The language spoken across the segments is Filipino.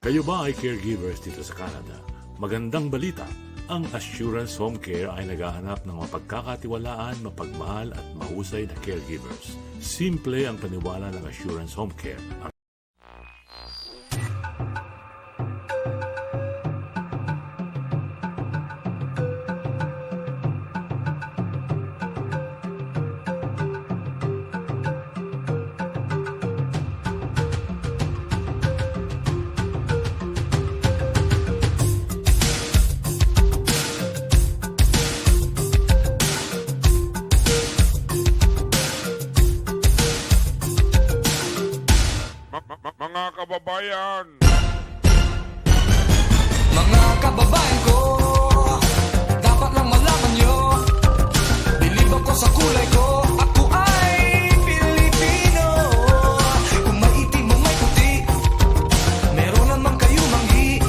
Kayo ba ay caregivers dito sa Canada? Magandang balita! Ang Assurance Home Care ay naghahanap ng mapagkakatiwalaan, mapagmahal at mahusay na caregivers. Simple ang paniwala ng Assurance Home Care. Mga kababayan! Mga kababayan ko, dapat lang malaman nyo, bilib ako sa kulay ko, ako ay Pilipino. Kung may itim o may puti, meron naman kayo manghi.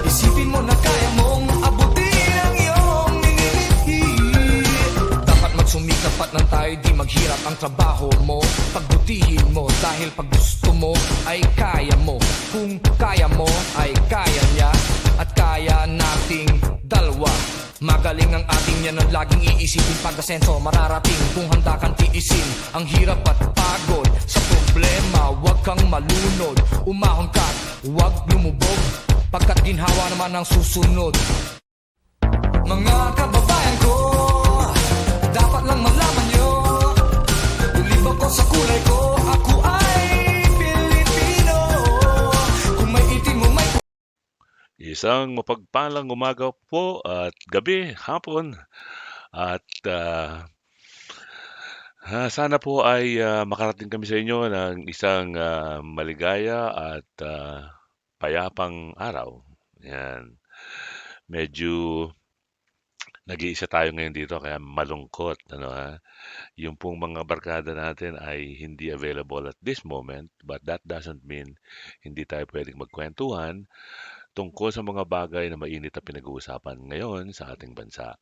Isipin mo na kaya mong abutin ang iyong nililihi. Dapat magsumikap at nang tayo di maghirap ang trabaho mo. Pagbutihin mo dahil pag gusto mo ay kaya mo. Kung kaya mo ay kaya niya at kaya nating dalawa. Magaling ang ating yan ang laging iisipin. Pag-asenso mararating kung handa kang tiisin ang hirap at pagod sa problema. Huwag kang malunod, umahon ka, huwag lumubog, pagkat ginhawa naman ang susunod. Mga kababayan ko, dapat lang malaman nyo, bilib ako sa kulay ko, ako ay Pilipino. Kung may itim mo may... Isang mapagpalang umaga po at gabi, hapon. At sana po ay makarating kami sa inyo ng isang maligaya at payapang araw. Yan. Medyo nag-iisa tayo ngayon dito kaya malungkot. Yung pong mga barkada natin ay hindi available at this moment, but that doesn't mean hindi tayo pwedeng magkwentuhan tungkol sa mga bagay na mainit na pinag-uusapan ngayon sa ating bansa.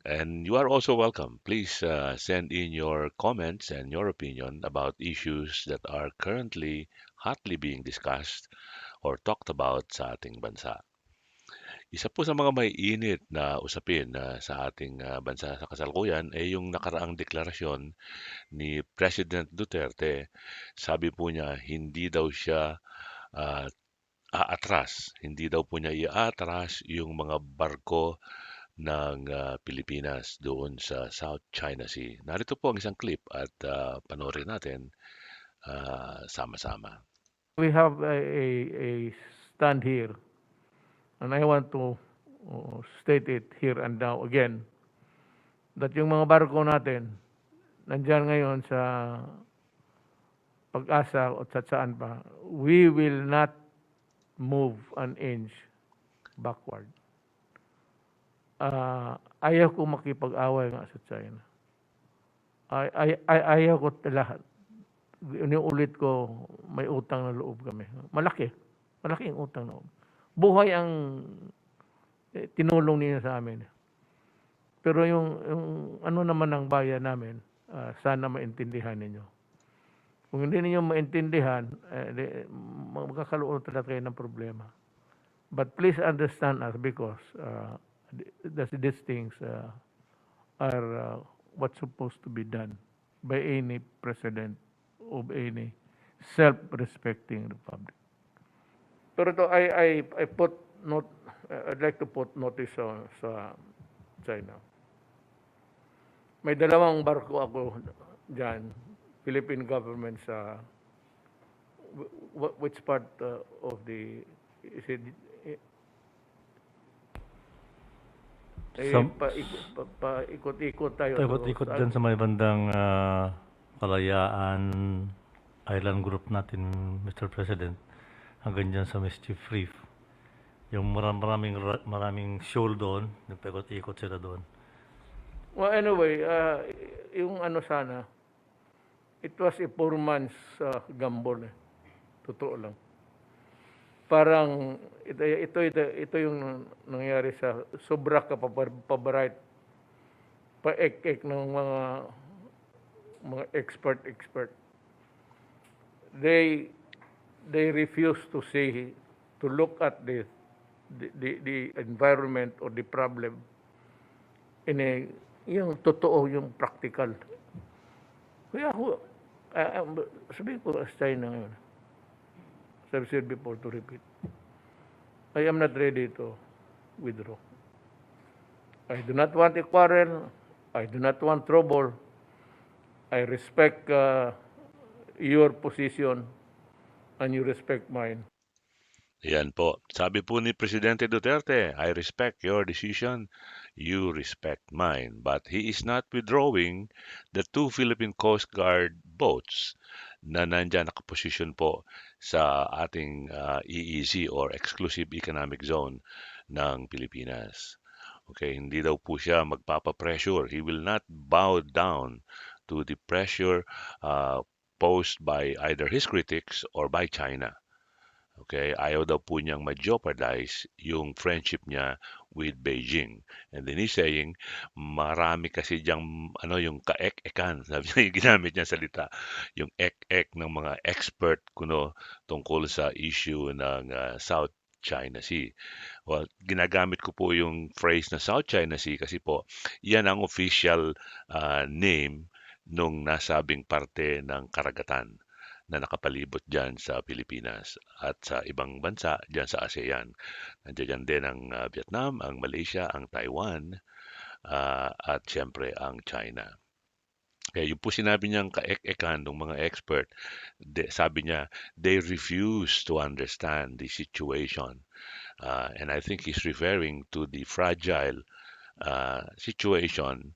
And you are also welcome. Please send in your comments and your opinion about issues that are currently hotly being discussed or talked about sa ating bansa. Isa po sa mga may init na usapin sa ating bansa sa kasalukuyan ay yung nakaraang deklarasyon ni President Duterte. Sabi po niya, hindi daw siya aatras. Hindi daw po niya iaatras yung mga barko ng Pilipinas doon sa South China Sea. Narito po ang isang clip at panoorin natin sama-sama. We have a stand here, and I want to state it here and now again, that yung mga barko natin, nandyan ngayon sa Pag-asa o saan pa, we will not move an inch backward. Ayaw ko makipag-away nga sa China. Ayaw ko lahat. Inuulit ko, may utang na loob kami. Malaki. Malaki ang utang na loob. Buhay ang tinulong niya sa amin. Pero yung ano naman ang bayan namin, sana maintindihan ninyo. Kung hindi ninyo maintindihan, magkakaroon talaga kayo ng problema. But please understand us because these things are what's supposed to be done by any president of any self-respecting republic. Pero ito, I'd like to put notice sa China. May dalawang barko ako dyan, Philippine government sa which part of the is it paikot-ikot tayo. Ikot-ikot dyan sa may bandang Kalayaan Island Group natin, Mr. President, hanggang dyan sa Mischief Reef. Yung maraming shoal doon, nagpaikot-ikot sila doon. Well, anyway, yung ano sana, it was a 4 months gamble. Totoo lang. Parang ito yung nangyari sa sobra ka pabright pa-ek-ek ng mga expert. They they refuse to see, to look at the environment or the problem in a, yung totoo, yung practical. Kaya ako, sabihin ko as China ngayon, as I've said before, to repeat, I am not ready to withdraw. I do not want a quarrel. I do not want trouble. I respect your position and you respect mine. Yan po. Sabi po ni Presidente Duterte, I respect your decision, you respect mine. But he is not withdrawing the two Philippine Coast Guard boats na nandyan nakaposisyon po sa ating EEZ or Exclusive Economic Zone ng Pilipinas. Okay, hindi daw po siya magpapa-pressure. He will not bow down to the pressure posed by either his critics or by China. Okay, ayaw daw po niyang ma-jeopardize yung friendship niya with Beijing. And then he's saying, marami kasi diyang, yung ka-ek-ekan, sabi niya, yung ginamit niya salita, yung ek-ek ng mga expert kuno tungkol sa issue ng South China Sea. Well, ginagamit ko po yung phrase na South China Sea kasi po, yan ang official name nung nasabing parte ng karagatan na nakapalibot dyan sa Pilipinas at sa ibang bansa dyan sa ASEAN. Nandiyan din ang Vietnam, ang Malaysia, ang Taiwan, at siyempre ang China. Kaya yung po sinabi niyang kaek-ekan ng mga expert, sabi niya, they refuse to understand the situation. And I think he's referring to the fragile situation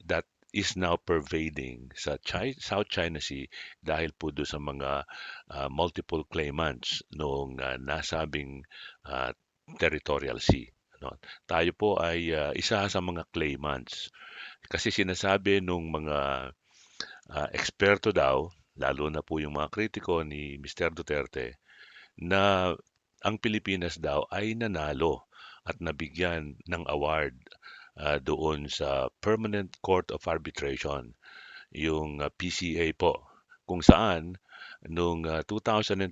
that is now pervading sa South China Sea dahil po doon sa mga multiple claimants noong nasabing territorial sea. No? Tayo po ay isa sa mga claimants kasi sinasabi nung mga eksperto daw, lalo na po yung mga kritiko ni Mr. Duterte, na ang Pilipinas daw ay nanalo at nabigyan ng award doon sa Permanent Court of Arbitration, yung PCA po, kung saan noong 2012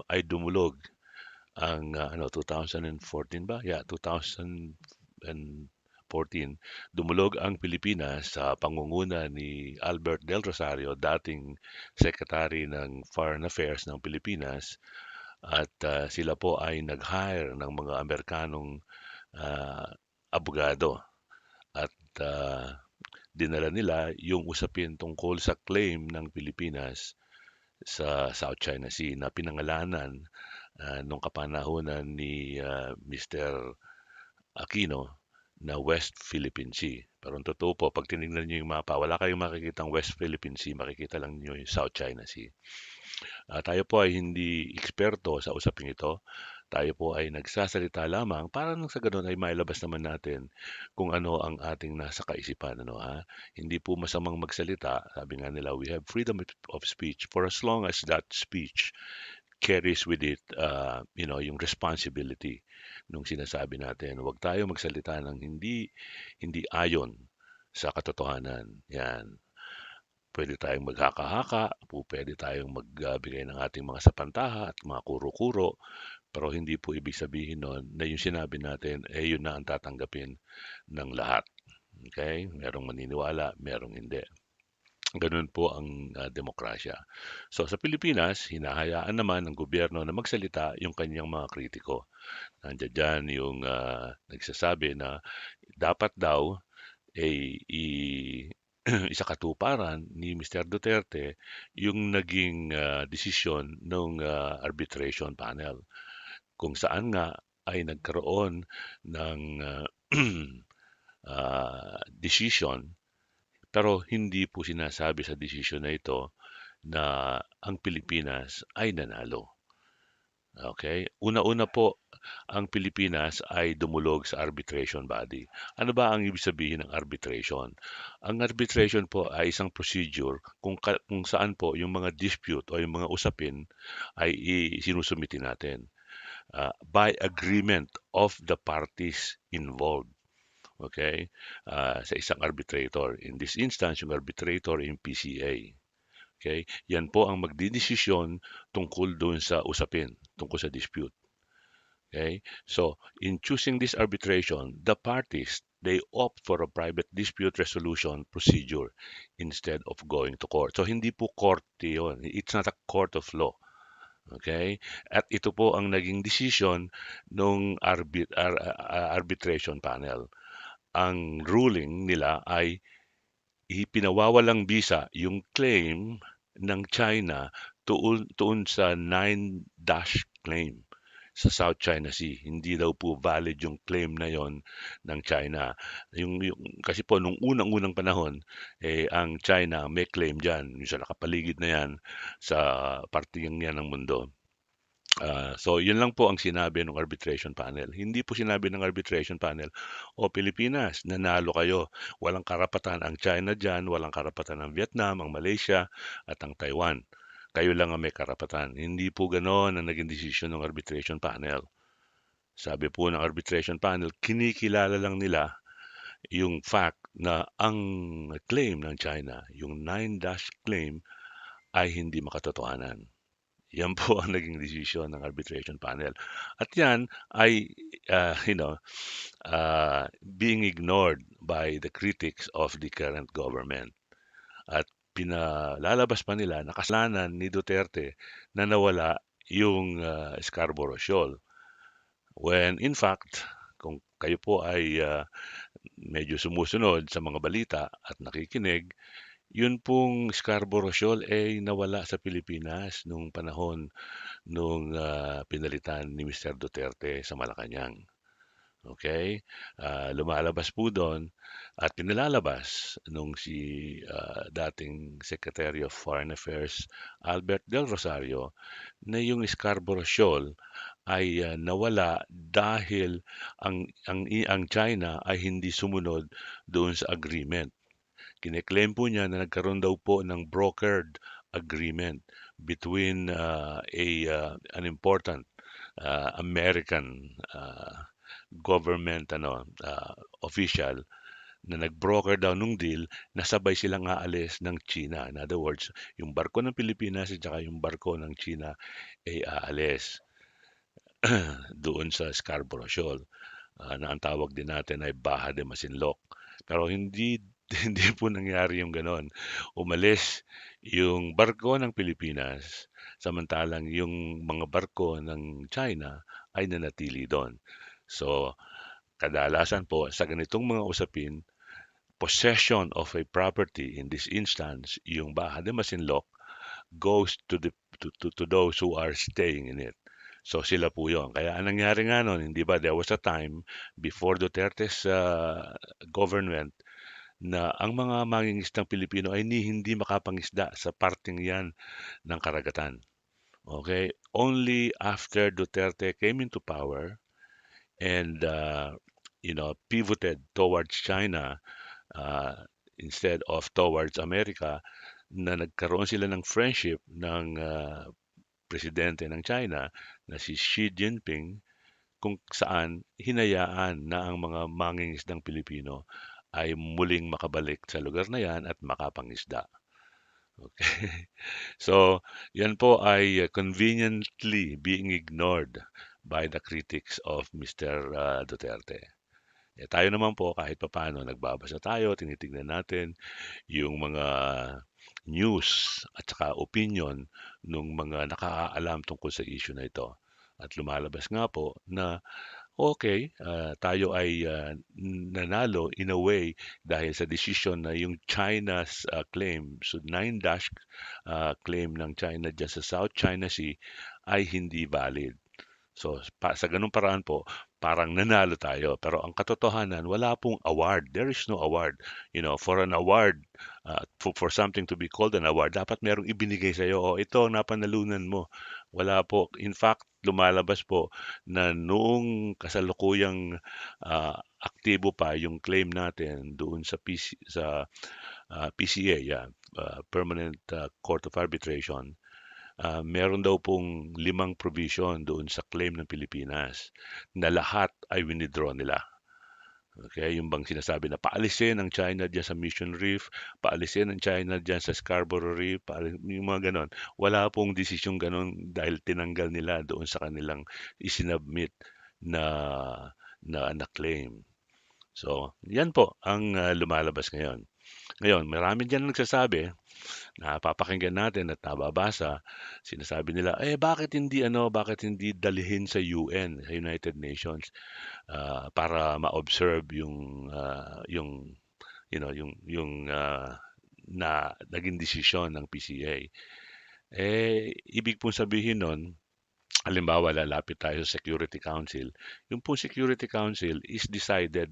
ay dumulog ang 2014 ba? Yeah, 2014 dumulog ang Pilipinas sa pangunguna ni Albert Del Rosario, dating Secretary ng Foreign Affairs ng Pilipinas, at sila po ay nag-hire ng mga Amerikanong abogado at dinala nila yung usapin tungkol sa claim ng Pilipinas sa South China Sea na pinangalanan nung kapanahunan ni Mr. Aquino na West Philippine Sea. Pero ang totoo po, pag tinignan niyo yung mapa, wala kayong makikitang West Philippine Sea, makikita lang niyo yung South China Sea. Tayo po ay hindi eksperto sa usaping ito. Tayo po ay nagsasalita lamang para nang sa ganun ay mailabas naman natin kung ano ang ating nasa kaisipan. Hindi po masamang magsalita. Sabi nga nila, we have freedom of speech for as long as that speech carries with it, yung responsibility nung sinasabi natin. Huwag tayo magsalita ng hindi ayon sa katotohanan. Yan. Pwede tayong maghaka-haka, pwede tayong magbigay ng ating mga sapantaha at mga kuro-kuro, pero hindi po ibig sabihin nun na yung sinabi natin, yun na ang tatanggapin ng lahat. Okay? Merong maniniwala, merong hindi. Ganun po ang demokrasya. So sa Pilipinas, hinahayaan naman ng gobyerno na magsalita yung kanyang mga kritiko. Nandiyan dyan yung nagsasabi na dapat daw isakatuparan ni Mr. Duterte yung naging desisyon ng arbitration panel kung saan nga ay nagkaroon ng decision pero hindi po sinasabi sa desisyon na ito na ang Pilipinas ay nanalo. Okay? Una-una po, ang Pilipinas ay dumulog sa arbitration body. Ano ba ang ibig sabihin ng arbitration? Ang arbitration po ay isang procedure kung saan po yung mga dispute o yung mga usapin ay sinusumiti natin by agreement of the parties involved. Okay? Sa isang arbitrator. In this instance, yung arbitrator yung PCA. Okay? Yan po ang magdidesisyon tungkol doon sa usapin, tungkol sa dispute. Okay? So, in choosing this arbitration, the parties they opt for a private dispute resolution procedure instead of going to court. So, hindi po korte yun. It's not a court of law. Okay? At ito po ang naging decision ng arbitration panel. Ang ruling nila ay ipinawawalang bisa yung claim ng China tuon sa 9-dash claim sa South China Sea. Hindi daw po valid yung claim na yon ng China. Kasi po nung unang-unang panahon, ang China may claim dyan. Yung sa nakapaligid na yan sa parteng yan ng mundo. So, yun lang po ang sinabi ng arbitration panel. Hindi po sinabi ng arbitration panel, o Pilipinas, nanalo kayo. Walang karapatan ang China dyan, walang karapatan ang Vietnam, ang Malaysia, at ang Taiwan. Kayo lang ang may karapatan. Hindi po ganoon ang naging desisyon ng arbitration panel. Sabi po ng arbitration panel, kinikilala lang nila yung fact na ang claim ng China, yung 9-dash claim, ay hindi makatotohanan. Yan po ang naging desisyon ng arbitration panel. At yan ay, being ignored by the critics of the current government. At pinalalabas pa nila na kasalanan ni Duterte na nawala yung Scarborough Shoal. When in fact, kung kayo po ay medyo sumusunod sa mga balita at nakikinig, yun pong Scarborough Shoal ay nawala sa Pilipinas nung panahon nung pinalitan ni Mr. Duterte sa Malacanang. Okay? Lumalabas po doon at pinalalabas nung si dating Secretary of Foreign Affairs Albert Del Rosario na yung Scarborough Shoal ay nawala dahil ang China ay hindi sumunod doon sa agreement. Kineklaim po niya na nagkaroon daw po ng brokered agreement between an important American government official na nag-broker daw nung deal na sabay silang aalis ng China. In other words, yung barko ng Pilipinas at saka yung barko ng China ay aalis doon sa Scarborough Shoal. Na ang tawag din natin ay Baja de Masinloc. Pero hindi hindi po nangyari yung ganon. Umalis yung barko ng Pilipinas, samantalang yung mga barko ng China ay nanatili doon. So, kadalasan po sa ganitong mga usapin, possession of a property, in this instance, yung Baja de Masinloc, goes to those who are staying in it. So sila po yun. Kaya anong nangyari nga nun, hindi ba, there was a time before Duterte's government na ang mga mangingisdang Pilipino ay hindi makapangisda sa parting yan ng karagatan. Okay? Only after Duterte came into power and pivoted towards China instead of towards America na nagkaroon sila ng friendship ng presidente ng China na si Xi Jinping kung saan hinayaan na ang mga mangingisdang Pilipino ay muling makabalik sa lugar na yan at makapangisda. Okay. So, yan po ay conveniently being ignored by the critics of Mr. Duterte. Tayo naman po kahit papaano nagbabasa tayo, tinitingnan natin yung mga news at saka opinion ng mga nakakaalam tungkol sa issue na ito. At lumalabas nga po na okay, tayo ay nanalo in a way dahil sa decision na yung China's claim, so 9-dash claim ng China dyan sa South China Sea ay hindi valid. So sa ganung paraan po, parang nanalo tayo. Pero ang katotohanan, wala pong award. There is no award. For an award, for something to be called an award, dapat merong ibinigay sa iyo. O ito ang napanalunan mo. Wala po. In fact, lumalabas po na noong kasalukuyang aktibo pa yung claim natin doon sa PCA, Permanent Court of Arbitration, meron daw pong 5 provision doon sa claim ng Pilipinas na lahat ay winidraw nila. Okay, yung bang sinasabi na paalisin ang China diyan sa Mission Reef, paalisin ang China diyan sa Scarborough Reef, yung mga ganon. Wala pong desisyong ganon dahil tinanggal nila doon sa kanilang isinubmit na na claim. So, yan po ang lumalabas ngayon. Ngayon, marami diyan nagsasabi, napapakinggan natin at nababasa, sinasabi nila, bakit hindi dalhin sa UN, sa United Nations, para ma-observe yung na naging desisyon ng PCA. Ibig pong sabihin nun, halimbawa lalapit tayo sa Security Council, yung po Security Council is decided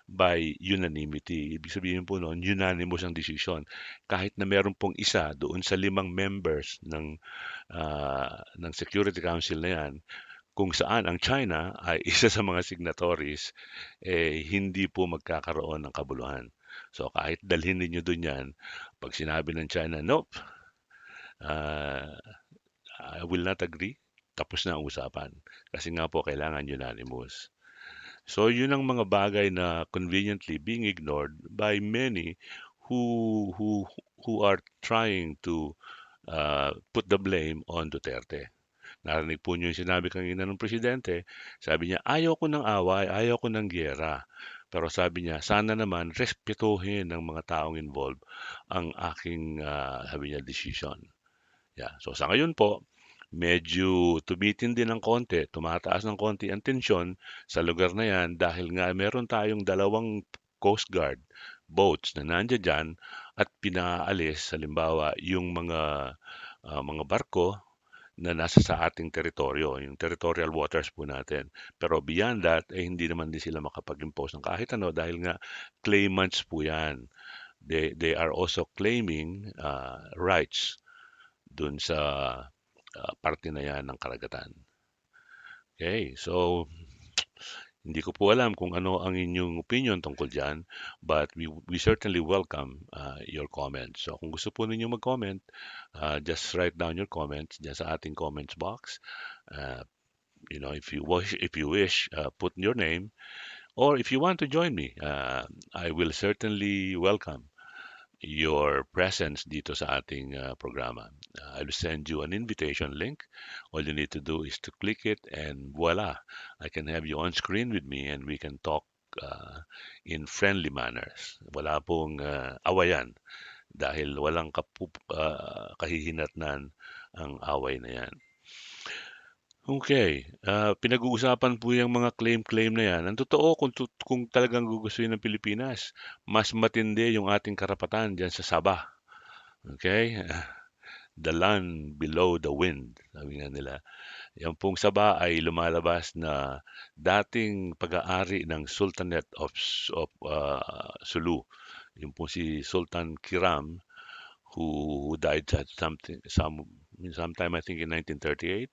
by unanimity. Ibig sabihin po noon, unanimous ang desisyon. Kahit na meron pong isa doon sa 5 members ng Security Council na yan, kung saan ang China ay isa sa mga signatories, hindi po magkakaroon ng kabuluhan. So kahit dalhin ninyo doon yan, pag sinabi ng China, nope, uh, I will not agree, tapos na ang usapan. Kasi nga po, kailangan unanimous. So yun ang mga bagay na conveniently being ignored by many who who are trying to put the blame on Duterte. Narinig po niyo yung sinabi kanina ng presidente, sabi niya, ayaw ko ng away, ayaw ko ng giyera. Pero sabi niya, sana naman respetuhin ng mga taong involved ang aking, sabi niya, decision. Yeah. So sa ngayon po, medyo tumitindi ng konti, tumataas ng konti ang tensyon sa lugar na yan dahil nga meron tayong 2 Coast Guard boats na nandiyan dyan at pinaalis, halimbawa, yung mga barko na nasa sa ating teritoryo, yung territorial waters po natin. Pero beyond that, hindi naman din sila makapag-impose ng kahit ano dahil nga claimants po yan. They are also claiming rights dun sa parte na yan ng karagatan. Okay, so hindi ko po alam kung ano ang inyong opinion tungkol dyan, but we certainly welcome your comments. So kung gusto po ninyo mag-comment, just write down your comments dyan sa ating comments box. Uh, if you wish, put your name, or if you want to join me, I will certainly welcome your presence dito sa ating programa. I'll send you an invitation link. All you need to do is to click it and voila, I can have you on screen with me and we can talk in friendly manners. Wala pong awayan dahil walang kahihinatnan ang away na yan. Okay, pinag-uusapan po yung mga claim-claim na yan. Ang totoo, kung talagang gugustuhin ng Pilipinas, mas matindi yung ating karapatan dyan sa Sabah. Okay? The land below the wind, sabi nga nila. Yung pong Sabah ay lumalabas na dating pag-aari ng Sultanate of Sulu. Yung pong si Sultan Kiram, who died at sometime I think in 1938.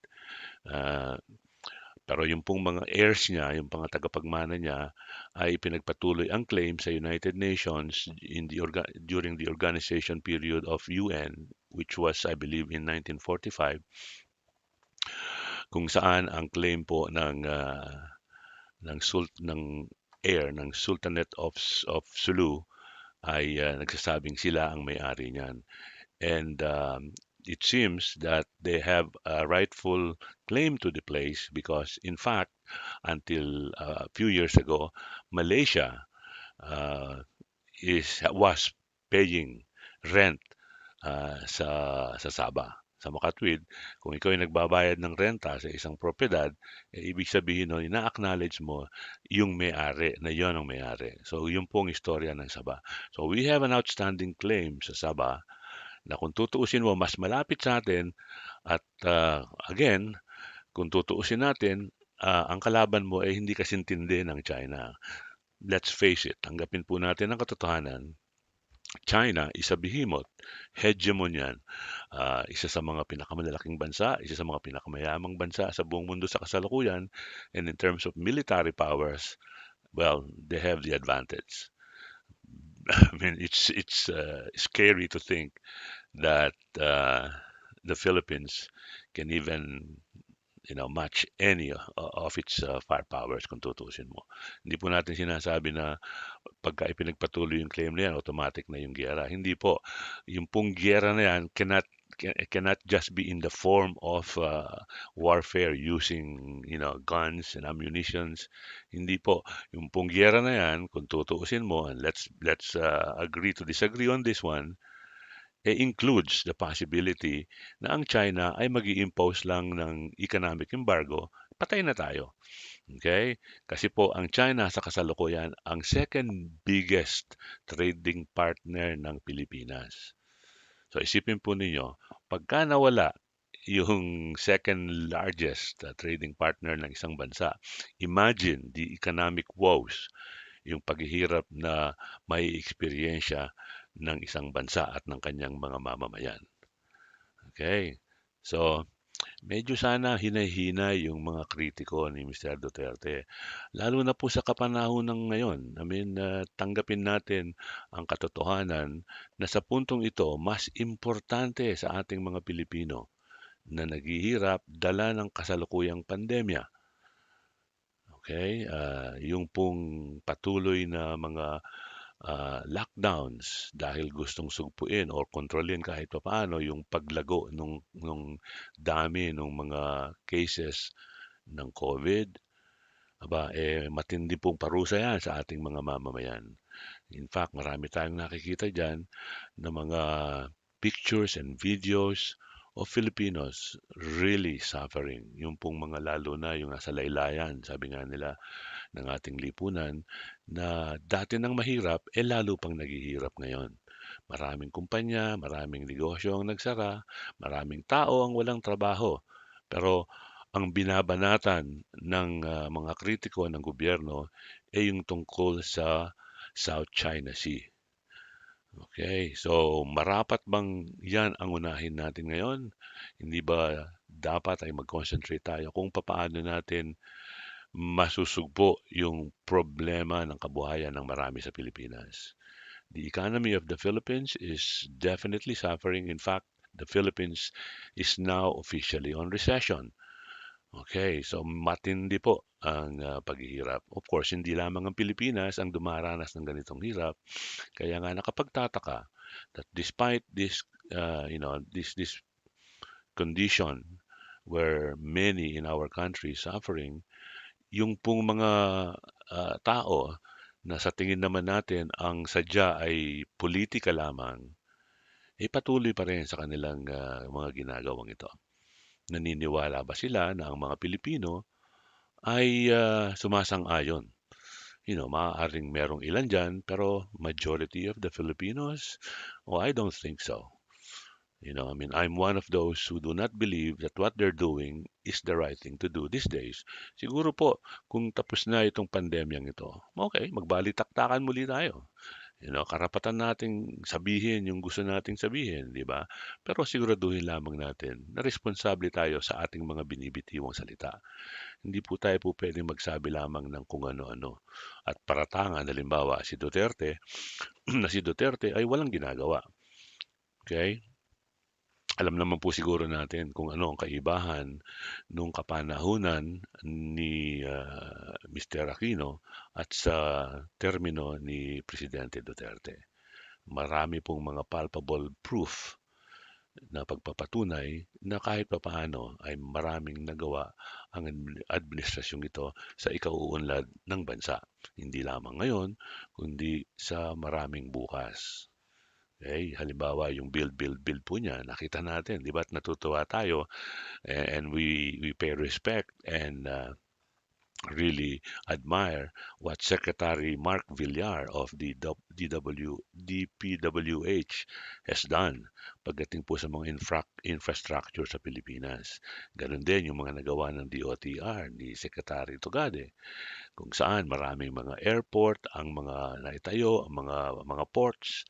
Pero yung pong mga heirs niya, yung mga tagapagmana niya, ay pinagpatuloy ang claim sa United Nations during the organization period of UN, which was, I believe, in 1945, kung saan ang claim po ng heir ng Sultanate of Sulu ay nagsasabing sila ang may-ari niyan. And it seems that they have a rightful claim to the place because, in fact, until a few years ago, Malaysia was paying rent sa Sabah. Sa Makatwid, kung ikaw ay nagbabayad ng renta sa isang propiedad, ibig sabihin nun, ina-acknowledge mo yung may-ari, na yon ang may-ari. So, yun pong istorya ng Sabah. So, we have an outstanding claim sa Sabah na kung tutuusin mo, mas malapit sa atin at again, kung tutuusin natin, ang kalaban mo ay hindi kasintindi ng China. Let's face it, tanggapin po natin ang katotohanan. China is a behemoth, hegemon yan. Isa sa mga pinakamalalaking bansa, isa sa mga pinakamayamang bansa sa buong mundo sa kasalukuyan, and in terms of military powers, well, they have the advantage. I mean, it's scary to think that the Philippines can even match any of its firepowers kung tutusin mo. Hindi po natin sinasabi na pagka ipinagpatuloy yung claim na yan, automatic na yung giyera. Hindi po. Yung pong giyera na yan cannot just be in the form of warfare using guns and ammunitions. Hindi po. Yung pong giyera na yan, kung tutuusin mo, and let's agree to disagree on this one, includes the possibility na ang China ay mag-i-impose lang ng economic embargo, patay na tayo. Okay? Kasi po ang China sa kasalukuyan ang second biggest trading partner ng Pilipinas. So isipin po ninyo, pagka nawala yung second largest trading partner ng isang bansa, imagine the economic woes, yung paghihirap na may eksperyensya ng isang bansa at ng kanyang mga mamamayan. Okay? So, medyo sana hinay-hinay yung mga kritiko ni Mr. Duterte. Lalo na po sa kapanahon ng ngayon. Tanggapin natin ang katotohanan na sa puntong ito, mas importante sa ating mga Pilipino na naghihirap dala ng kasalukuyang pandemya. Okay? Yung pong patuloy na mga lockdowns dahil gustong sugpuin or kontrolin kahit papaano yung paglago nung dami ng mga cases ng COVID. Matindi pong parusa yan sa ating mga mamamayan. In fact, marami tayong nakikita dyan na mga pictures and videos of Filipinos really suffering. Yung pong mga lalo na yung nasa laylayan, sabi nga nila, ng ating lipunan na dati nang mahirap, lalo pang naghihirap ngayon. Maraming kumpanya, maraming negosyo ang nagsara, maraming tao ang walang trabaho. Pero ang binabanatan ng mga kritiko ng gobyerno ay yung tungkol sa South China Sea. Okay, so marapat bang yan ang unahin natin ngayon? Hindi ba dapat ay mag-concentrate tayo kung papaano natin masusugpo yung problema ng kabuhayan ng marami sa Pilipinas. The economy of the Philippines is definitely suffering. In fact, the Philippines is now officially on recession. Okay, so matindi po ang paghihirap. Of course, hindi lamang ang Pilipinas ang dumaranas ng ganitong hirap. Kaya nga nakapagtataka that despite this, this condition where many in our country suffering, yung pong mga tao na sa tingin naman natin ang sadya ay politika lamang, patuloy pa rin sa kanilang mga ginagawang ito. Naniniwala ba sila na ang mga Pilipino ay sumasang-ayon? Maaaring merong ilan dyan, pero majority of the Filipinos, I don't think so. I'm one of those who do not believe that what they're doing is the right thing to do these days. Siguro po, kung tapos na itong pandemyang ito, okay, magbalitaktakan muli tayo. Karapatan nating sabihin yung gusto nating sabihin, di ba? Pero siguraduhin lamang natin na responsable tayo sa ating mga binibitiwang salita. Hindi po tayo pwedeng magsabi lamang ng kung ano-ano. At paratangan, halimbawa, si Duterte ay walang ginagawa. Okay? Alam naman po siguro natin kung ano ang kaibahan nung kapanahunan ni Mr. Aquino at sa termino ni Presidente Duterte. Marami pong mga palpable proof na pagpapatunay na kahit papaano ay maraming nagawa ang administrasyong ito sa ikauunlad ng bansa. Hindi lamang ngayon, kundi sa maraming bukas. Okay, halimbawa yung build po niya, nakita natin, di ba? Natutuwa tayo and we pay respect and really admire what Secretary Mark Villar of the DPWH has done pagdating po sa mga infrastructure sa Pilipinas. Ganon din yung mga nagawa ng DOTR ni Secretary Tugade, kung saan maraming mga airport ang mga naitayo, ang mga ports.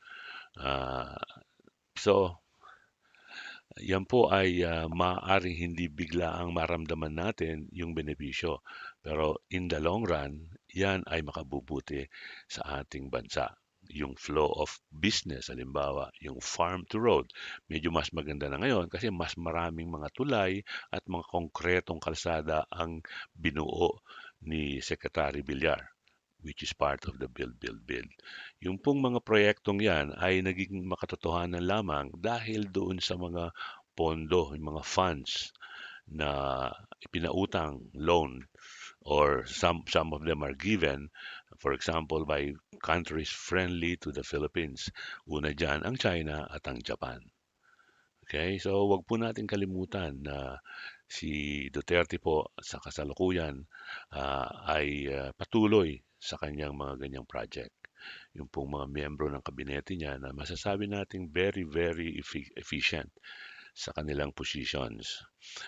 So, yan po ay maaaring hindi bigla ang maramdaman natin yung benepisyo. Pero in the long run, yan ay makabubuti sa ating bansa. yung flow of business, halimbawa, yung farm to road, medyo mas maganda na ngayon kasi mas maraming mga tulay at mga konkretong kalsada ang binuo ni Secretary Villar, which is part of the Build, Build, Build. Yung pong mga proyektong yan ay naging makatotohanan lamang dahil doon sa mga pondo, yung mga funds na ipinautang loan or some of them are given, for example, by countries friendly to the Philippines. Una dyan ang China at ang Japan. Okay, so wag po natin kalimutan na si Duterte po sa kasalukuyan ay patuloy sa kanyang mga ganyang project. Yung pong mga miyembro ng kabinete niya na masasabi nating very, very efficient sa kanilang positions.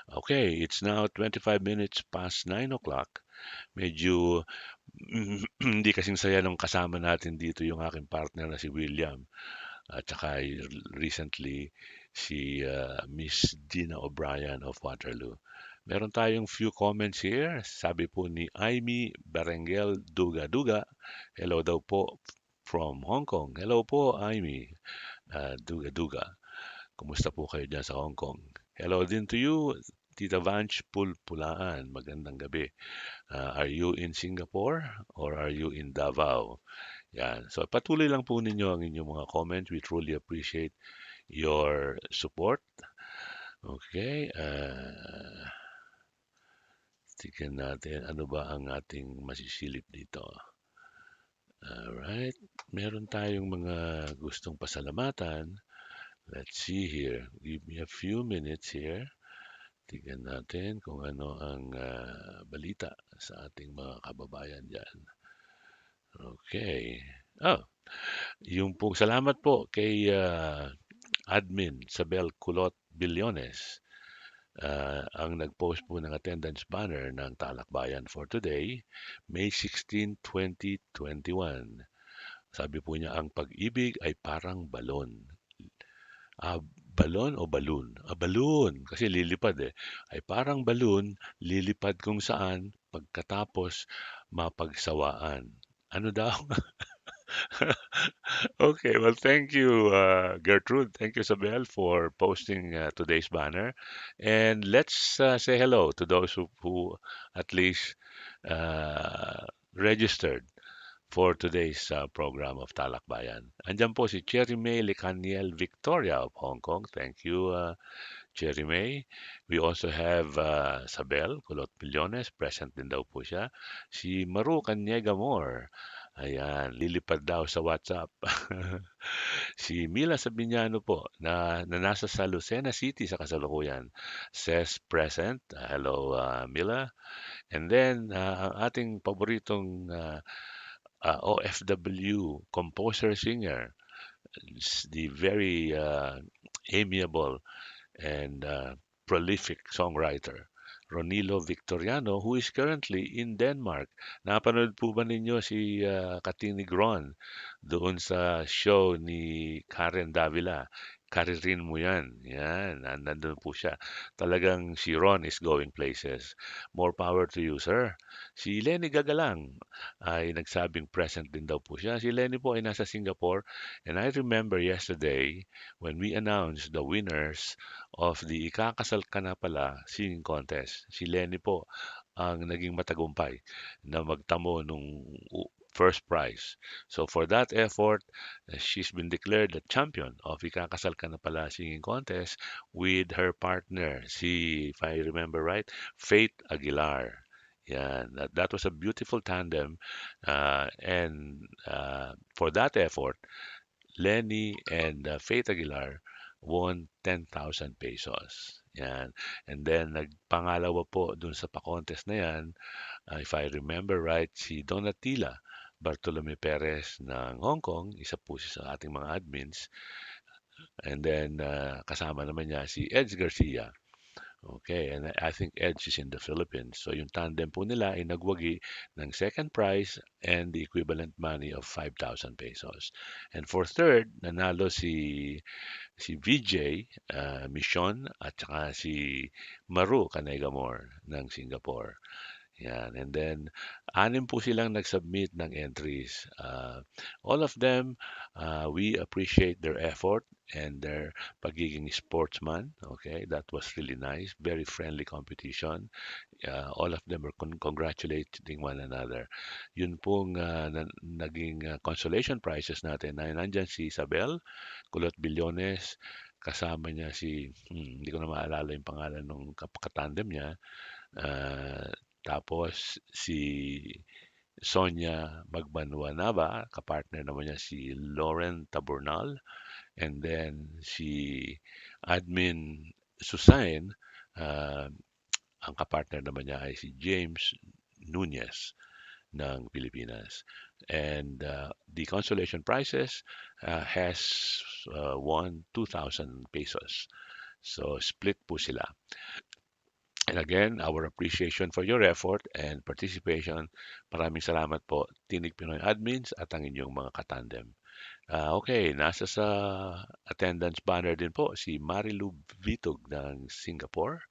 Okay, it's now 25 minutes past 9 o'clock. Medyo hindi kasing saya nung kasama natin dito yung aking partner na si William at saka recently si Miss Dina O'Brien of Waterloo. Meron tayong few comments here. Sabi po ni Aimee Berengel Duga Duga. Hello daw po from Hong Kong. Hello po Aimee Duga Duga. Kumusta po kayo dyan sa Hong Kong? Hello din to you, Tita Vanch Pulpulaan. Magandang gabi. Are you in Singapore or are you in Davao? Yan. So patuloy lang po ninyo ang inyong mga comments. We truly appreciate your support. Okay. Tignan natin ano ba ang ating masisilip dito. Alright. Meron tayong mga gustong pasalamatan. Let's see here. Give me a few minutes here. Tignan natin kung ano ang balita sa ating mga kababayan dyan. Okay. Oh, yung pong salamat po kay Admin Sabel Kulot Billones. Ang nag-post po ng attendance banner ng TalakBayan for today, May 16, 2021. Sabi po niya, ang pag-ibig ay parang balon. Balon o balloon? Balloon, kasi lilipad eh. Ay parang balloon, lilipad kung saan pagkatapos mapagsawaan. Ano daw? Okay, well, thank you, Gertrude. Thank you, Isabel, for posting today's banner. And let's say hello to those who at least registered for today's program of Talakbayan. Andiyan po si Cherry May Licaniel Victoria of Hong Kong. Thank you, Cherry May. We also have Sabel Kulot Millones. Present din daw po siya. Si Maru Caniega Moore. Ayan, lilipad daw sa WhatsApp. Si Mila Sabiñano po na nasa sa Lucena City sa kasalukuyan says present. Hello, Mila. And then, ang ating paboritong OFW composer-singer, the very amiable and prolific songwriter, Ronilo Victoriano, who is currently in Denmark. Napanood po ba ninyo si Katinig Ron doon sa show ni Karen Davila? Karirin mo yan. Yan, nandun po siya. Talagang si Ron is going places. More power to you, sir. Si Lenny Gagalang ay nagsabing present din daw po siya. Si Lenny po ay nasa Singapore. And I remember yesterday when we announced the winners of the Ikakasal Ka Na Pala singing contest. Si Lenny po ang naging matagumpay na magtamo nung first prize. So for that effort, she's been declared the champion of Ikakasal Ka Na Pala singing contest with her partner, if I remember right, Faith Aguilar. Yeah, that was a beautiful tandem. And for that effort, Lenny and Faith Aguilar won 10,000 pesos. Yan. And then, nagpangalawa po dun sa pa-contest na yan, if I remember right, si Donatila Bartolome Perez ng Hong Kong, isa po siya sa ating mga admins. And then, kasama naman niya si Eds Garcia. Okay, and I think Edge is in the Philippines. So yung tandem po nila ay nagwagi ng second prize and the equivalent money of 5,000 pesos. And for third, nanalo si VJ Mission at saka si Maru Canegamor ng Singapore. Yan. And then, 6 po silang nag-submit ng entries. All of them, we appreciate their effort and their pagiging sportsman. Okay, that was really nice. Very friendly competition. All of them were congratulating one another. Yun pong naging consolation prizes natin na nandyan si Isabel Kulot Billones, kasama niya si, hindi ko na maalala yung pangalan ng katandem niya. Ah, Tapos si Sonia Magbanwanaba, kapartner naman niya si Lauren Taburnal, and then si Admin Susain, uh, ang kapartner naman niya ay si James Nunez ng Pilipinas. And the consolation prizes has won 2,000 pesos. So split po sila. And again, our appreciation for your effort and participation. Maraming salamat po, Tinig Pinoy admins at ang inyong mga katandem. Okay, nasa sa attendance banner din po si Marilu Vitog ng Singapore,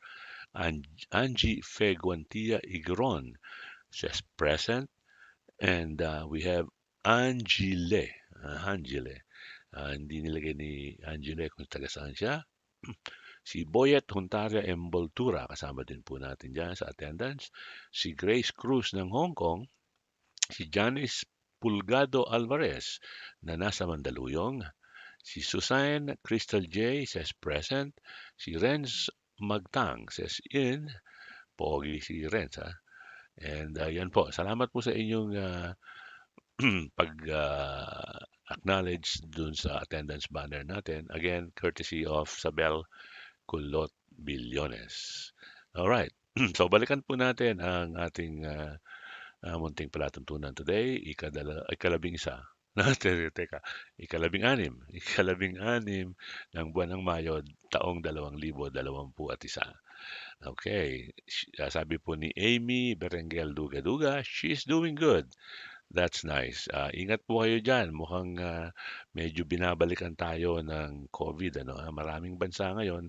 Angie Feguantia Igron says present, and we have Angile. Angile. Hindi nilagay ni Angile kung taga saan siya. Si Boyet Huntaria Emboltura, kasama din po natin dyan sa attendance. Si Grace Cruz ng Hong Kong. Si Janice Pulgado Alvarez na nasa Mandaluyong. Si Susan Crystal J says present. Si Renz Magtang says in. Pogi si Renz, ha? And yan po. Salamat po sa inyong pag-acknowledge dun sa attendance banner natin. Again, courtesy of Sabel Kulot Bilyones. Alright. So, balikan po natin ang ating munting palatuntunan today. Ikalabing isa. Teka, ikalabing-anim ng buwan ng Mayo, taong 2021. Okay. Sabi po ni Amy Berengel Duga-Duga, she's doing good. That's nice. Ingat po kayo dyan. Mukhang medyo binabalikan tayo ng COVID. Ano? Maraming bansa ngayon,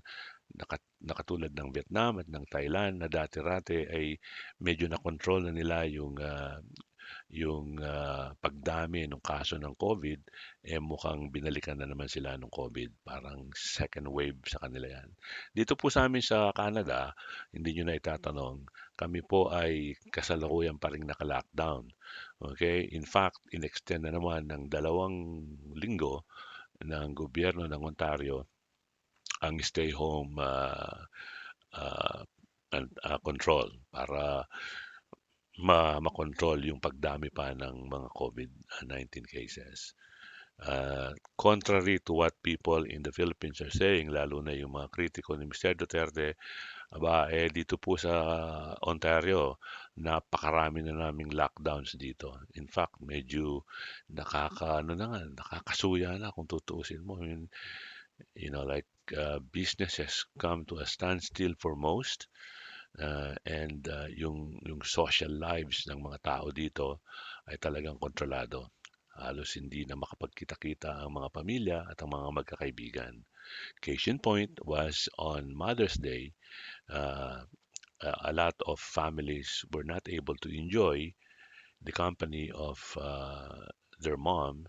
nakatulad ng Vietnam at ng Thailand na dati-rati ay medyo na-control na nila yung pagdami ng kaso ng COVID, mukhang binalikan na naman sila ng COVID. Parang second wave sa kanila yan. Dito po sa amin sa Canada, hindi nyo na itatanong, kami po ay kasalukuyan pa rin naka-lockdown. Okay? In fact, in-extend na naman ng 2 linggo ng gobyerno ng Ontario ang stay home uh, control para makontrol yung pagdami pa ng mga COVID-19 cases. Contrary to what people in the Philippines are saying, lalo na yung mga kritiko ni Mr. Duterte, dito po sa Ontario, napakarami na naming lockdowns dito. In fact, medyo nakakasuya na kung tutuusin mo. I mean, like business has come to a standstill for most. And yung social lives ng mga tao dito ay talagang kontrolado. Halos hindi na makapagkita-kita ang mga pamilya at ang mga magkakaibigan. Case in point was on Mother's Day, a lot of families were not able to enjoy the company of their mom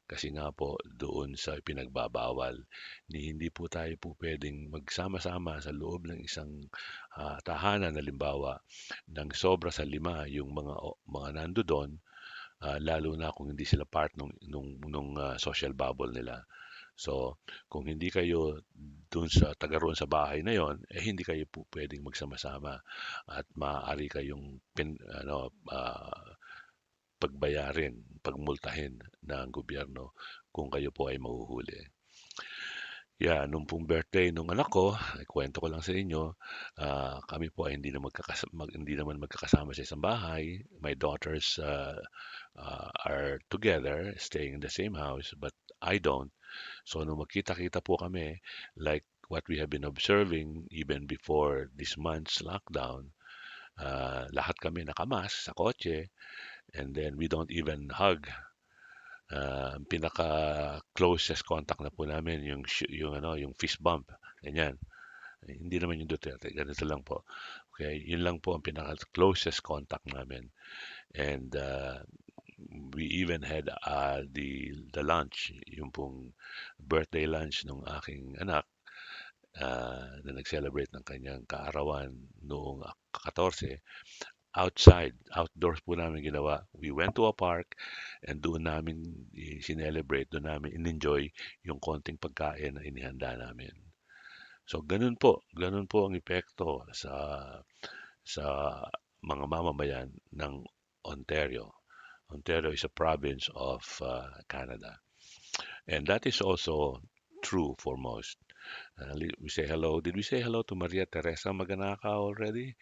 kasi nga po doon sa pinagbabawal ni hindi po tayo po pwedeng magsama-sama sa loob ng isang tahanan, halimbawa ng sobra sa 5 yung mga nando doon, lalo na kung hindi sila part nung social bubble nila. So, kung hindi kayo doon sa roon sa bahay na yon, hindi kayo po pwedeng magsama-sama at maaari kayong pagbayarin, pagmultahin ng gobyerno kung kayo po ay mahuhuli. Yeah, nung pong birthday nung anak ko, kwento ko lang sa inyo, kami po ay hindi naman magkakasama sa isang bahay. My daughters are together, staying in the same house, but I don't. So nung magkita-kita po kami, like what we have been observing even before this month's lockdown, lahat kami nakamas sa kotse, and then we don't even hug. Pinaka-closest contact na po namin yung fist bump. Ganyan. Hindi naman yung Duterte, ganito lang po. Okay, yun lang po ang pinaka-closest contact namin. And we even had the lunch, yung pong birthday lunch ng aking anak na nag-celebrate ng kanyang kaarawan noong 14, outdoors po namin ginawa. We went to a park and doon namin sinelebrate, doon namin in-enjoy yung konting pagkain na inihanda namin. So ganun po ang epekto sa mga mamamayan ng Ontario. Ontario is a province of Canada. And that is also true for most. We say hello. Did we say hello to Maria Teresa Maganaka already?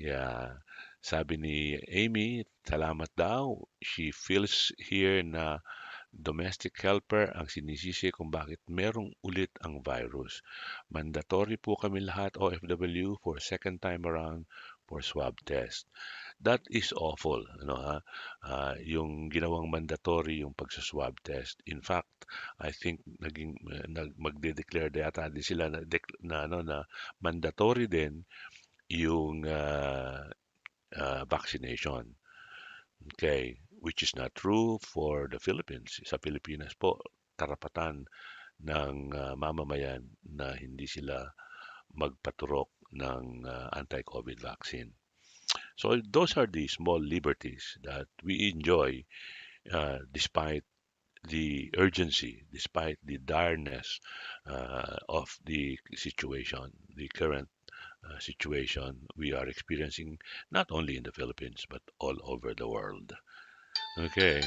Yeah. Sabi ni Amy, salamat daw. She feels here na domestic helper ang sinisisi kung bakit merong ulit ang virus. Mandatory po kami lahat OFW for second time around for swab test. That is awful, ano ha? Yung ginawang mandatory yung pagsa-swab test. In fact, I think magde-declare yata din sila na mandatory din yung vaccination. Okay, which is not true for the Philippines. Sa Pilipinas po, karapatan ng mamamayan na hindi sila magpaturok ng anti-COVID vaccine. So those are the small liberties that we enjoy despite the urgency, despite the direness of the situation, the current situation we are experiencing, not only in the Philippines, but all over the world. Okay.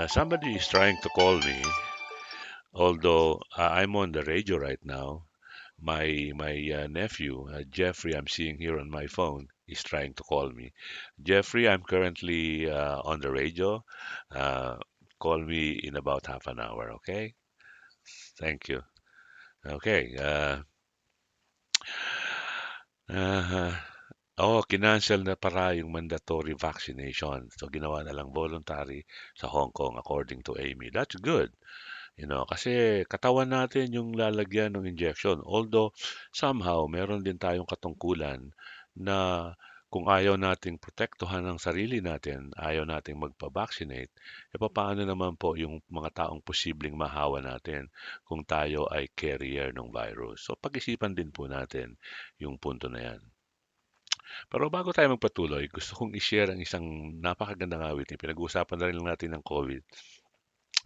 Somebody is trying to call me, although I'm on the radio right now. My nephew, Jeffrey, I'm seeing here on my phone, is trying to call me. Jeffrey, I'm currently on the radio. Uh, Call me in about half an hour, okay? Thank you. Okay. Uh, kinancel na para yung mandatory vaccination. So, ginawa na lang voluntary sa Hong Kong according to Amy. That's good. Kasi katawan natin yung lalagyan ng injection. Although, somehow, meron din tayong katungkulan na kung ayaw nating protektuhan ang sarili natin, ayaw nating magpa-vaccinate, paano naman po yung mga taong posibleng mahawa natin kung tayo ay carrier ng virus. So, pag-isipan din po natin yung punto na yan. Pero bago tayo magpatuloy, gusto kong i-share ang isang napakagandang awitin. Pinag-uusapan na rin lang natin ng COVID.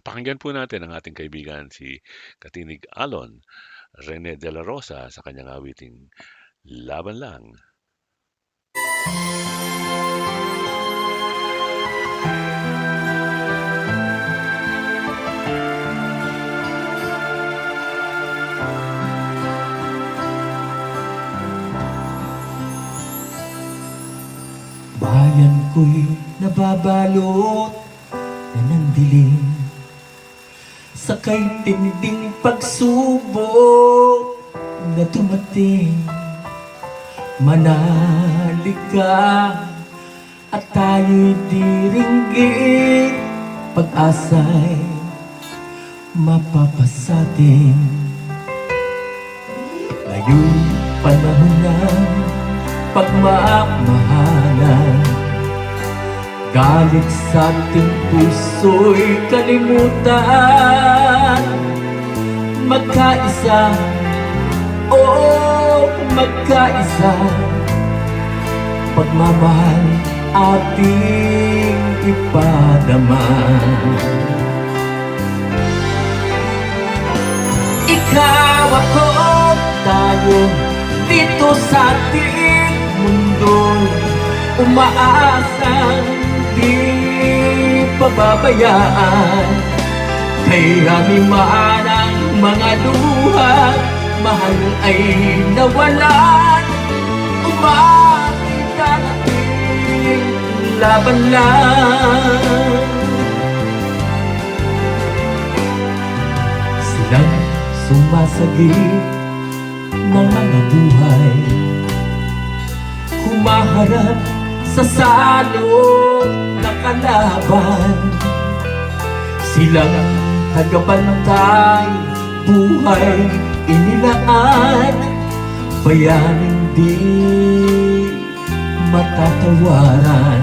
Pakinggan po natin ang ating kaibigan si Katinig Alon Rene de la Rosa sa kanyang awiting Laban Lang. Bayan ko'y nababalot na ng dilim, sakay tinding pagsubok na dumating. Manalig ka at tayo'y diringgit, pag-asa'y mapapasatin. Ngayong panahon ng pagmamahalan, galit sa ating puso'y kalimutan. Magkaisa, oo, magkaisa, pagmamahal ating ipadama. Ikaw, ako, tayo dito sa ating mundo, umaasang di pababayaan. Kaya man ang mga luha, mahal ay nawalan. Umakita natin laban lang. Silang sumasagip ng mga buhay, humaharap sa salot na kalaban. Silang tagabantay, buhay inilaan, bayaning di matatawaran.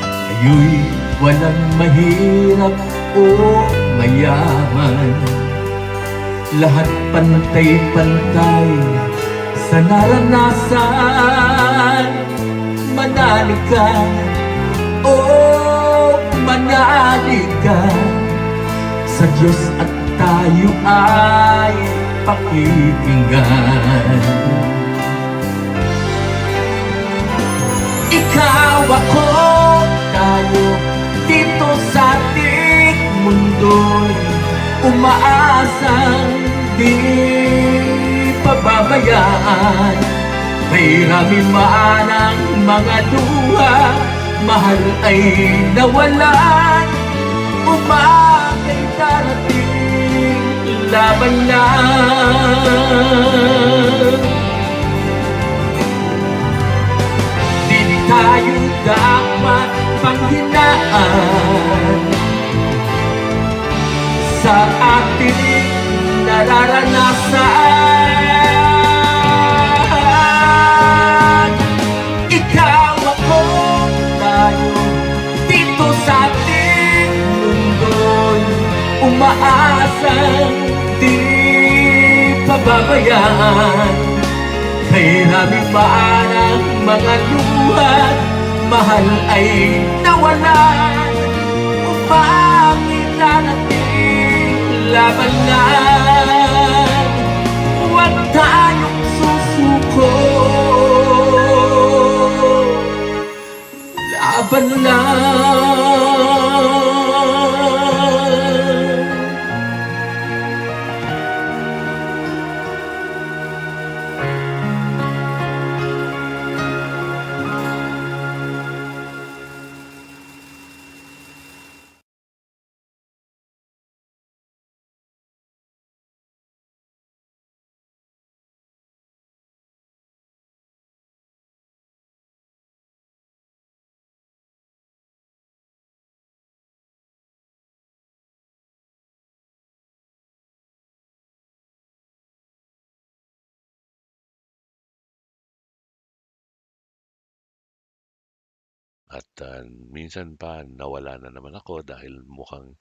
Ngayon'y walang mahirap o mayaman, lahat pantay-pantay sa naranasan. Manalig ka o manalig ka, sa Diyos at tayo ay pakikinggan. Ikaw, ako, tayo dito sa ating mundo'y umaasang di pababayaan. May man ang mga luha, mahal ay nawalan, umagay darating, laban lang. Di tayo dapat panghinaan sa ating nararanasan. Ikaw, ako, tayo dito sa ating mundo'y umaasang di pababayaan. Kailangan man ang mga luha, mahal ay nawalan, upangin na natin laban lang. Huwag tayong susuko, laban lang. At minsan pa nawala na naman ako dahil mukhang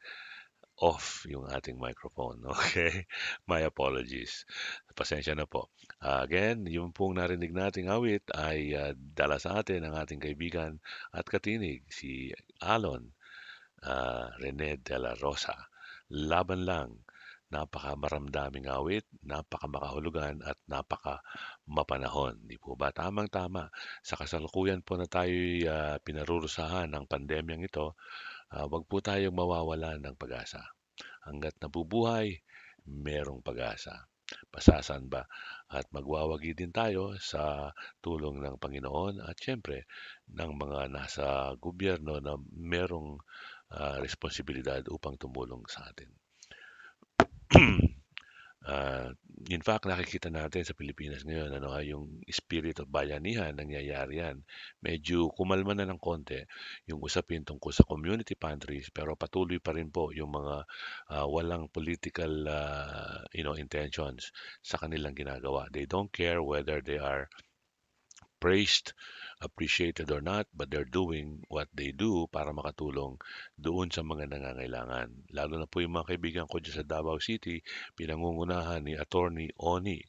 off yung ating microphone. Okay? My apologies. Pasensya na po. Again, yung pong narinig nating awit ay dala sa atin ng ating kaibigan at katinig, si Alon Rene de la Rosa. Laban lang. Napaka maramdaming awit, napaka makahulugan at napaka mapanahon. Di po ba? Tamang-tama. Sa kasalukuyan po na tayo'y pinarurusahan ng pandemyang ito, wag po tayong mawawala ng pag-asa. Hanggat nabubuhay, merong pag-asa. Pasasan ba? At magwawagi din tayo sa tulong ng Panginoon at syempre ng mga nasa gobyerno na merong responsibilidad upang tumulong sa atin. Ah, in fact, nakikita natin sa Pilipinas ngayon ano yung spirit of bayanihan nangyayari yan. Medyo kumalma na ng konti yung usapin tungkol sa community pantries pero patuloy pa rin po yung mga walang political intentions sa kanilang ginagawa. They don't care whether they are praised, appreciated or not, but they're doing what they do para makatulong doon sa mga nangangailangan. Lalo na po yung mga kaibigan ko dyan sa Davao City, pinangungunahan ni Attorney Oni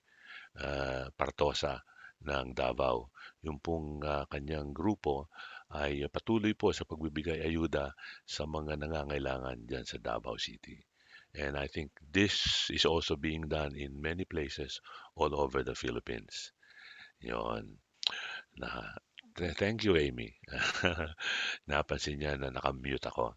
Partosa ng Davao. Yung pong kanyang grupo ay patuloy po sa pagbibigay ayuda sa mga nangangailangan dyan sa Davao City. And I think this is also being done in many places all over the Philippines. Yon. Na, thank you, Amy. Napansin niya na nakamute ako.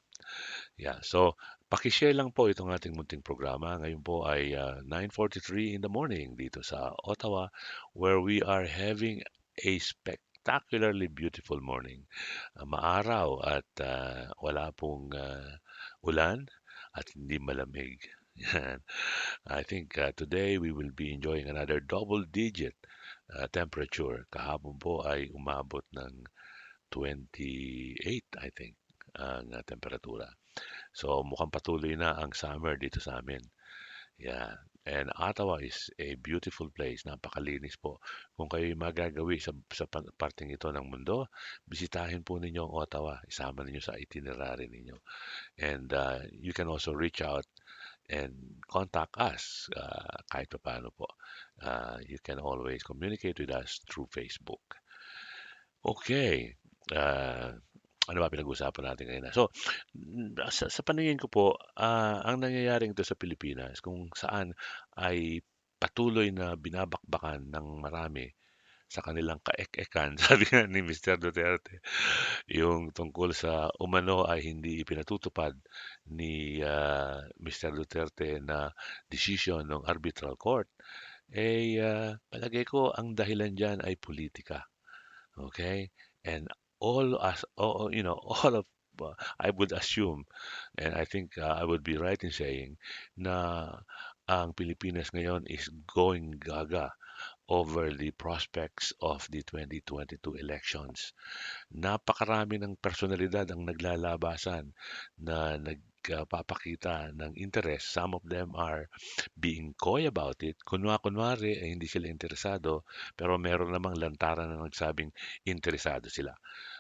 Yeah, so pakishare lang po itong ating munting programa. Ngayon po ay 9:43 in the morning dito sa Ottawa where we are having a spectacularly beautiful morning. Maaraw at wala pong ulan at hindi malamig. Yan. I think today we will be enjoying another double digit temperature. Kahapon po ay umabot ng 28, I think, ang temperatura. So mukhang patuloy na ang summer dito sa amin. Yeah. And Ottawa is a beautiful place, napakalinis po. Kung kayo magagawi sa parteng ito ng mundo, bisitahin po ninyo ang Ottawa, isama ninyo sa itinerary ninyo. And you can also reach out and contact us kahit pa paano po. You can always communicate with us through Facebook. Okay. Uh, ano ba pinag-usapan natin ngayon? So, sa paningin ko po, ang nangyayaring ito sa Pilipinas, kung saan ay patuloy na binabakbakan ng marami sa kanilang kaek-ekan, sabi nga ni Mr. Duterte, yung tungkol sa umano ay hindi ipinatutupad ni Mr. Duterte na decision ng arbitral court, palagay ko ang dahilan dyan ay politika. Okay? And all of I would assume, and I think I would be right in saying na ang Pilipinas ngayon is going gaga over the prospects of the 2022 elections. Napakarami ng personalidad ang naglalabasan na nagpapakita ng interest. Some of them are being coy about it. Kunwari, hindi sila interesado, pero meron namang lantaran na nagsabing interesado sila.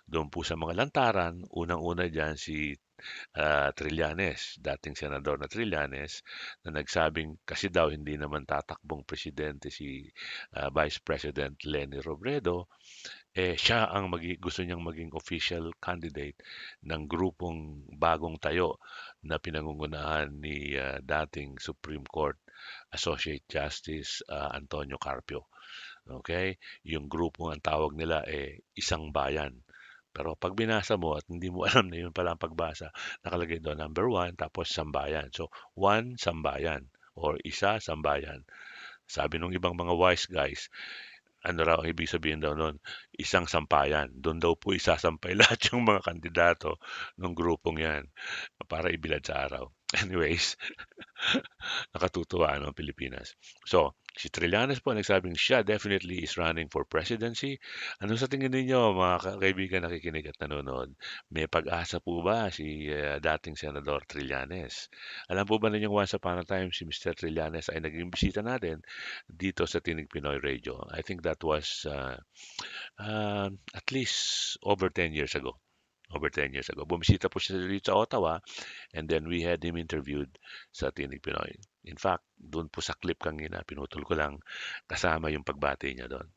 Doon po sa mga lantaran, unang-una dyan si Trillanes, dating senador na Trillanes, na nagsabing kasi daw hindi naman tatakbong presidente si Vice President Leni Robredo, siya ang gusto niyang maging official candidate ng grupong bagong tayo na pinangungunahan ni dating Supreme Court Associate Justice Antonio Carpio. Okay? Yung grupong ang tawag nila Isang Bayan. Pero pag binasa mo at hindi mo alam na yun pala ang pagbasa, nakalagay doon number 1 tapos sambayan. So, 1 sambayan or isa sambayan. Sabi ng ibang mga wise guys, ano raw ang ibig sabihin daw noon? Isang sampayan. Doon daw po isasampay lahat yung mga kandidato ng grupong yan para ibilad sa araw. Anyways, nakatutuwa ang Pilipinas. So, si Trillanes po nagsabing siya definitely is running for presidency. Ano sa tingin ninyo mga kaibigan nakikinig at nanonood? May pag-asa po ba si dating Senador Trillanes? Alam po ba ninyong once upon a time si Mr. Trillanes ay naging bisita natin dito sa Tinig Pinoy Radio? I think that was at least over 10 years ago. Over 10 years ago. Bumisita po siya dito sa Ottawa and then we had him interviewed sa Tinig Pinoy. In fact, doon po sa clip kanina, pinutol ko lang kasama yung pagbati niya doon.